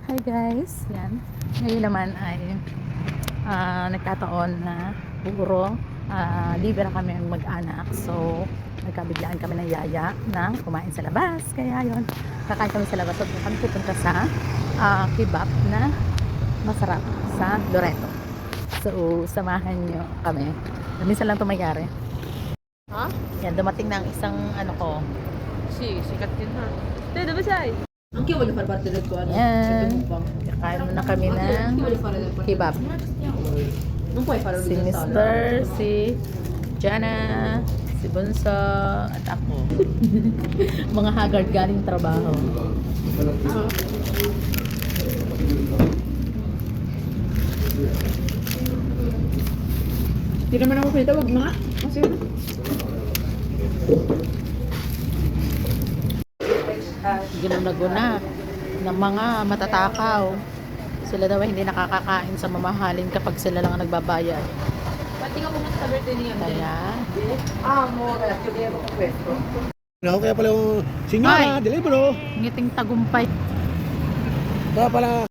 Hi guys, yan. Ngayon naman ay nagkataon na puro libre na kami mag-anak. So, nagkabiglaan kami ng yaya na kumain sa labas. Kaya yon, kakain kami sa labas. So, kami pupunta sa kebab na masarap sa Loreto. So, samahan nyo kami. Minsan lang ito mayari. Ha? Yan, dumating na ang isang ano ko. Sikat din ha. Tede, basay. Ang kiyo wala para parte ko ano. Yan. Kakain muna kami ng kebab. Nung puway para Si Mr., si Jana, si Bunso, at ako. Mga haggard galing trabaho. Hindi naman ako pwede, wag mga. Kasi Ginunaguna ng mga matatakaw. Sila daw ay hindi nakakakain sa mamahalin kapag sila lang ang nagbabayad. pati ka pumunta sa birthday niya. Kaya, No, kaya pala yung sinyora, Ay! deliver, ngiting tagumpay. kaya pala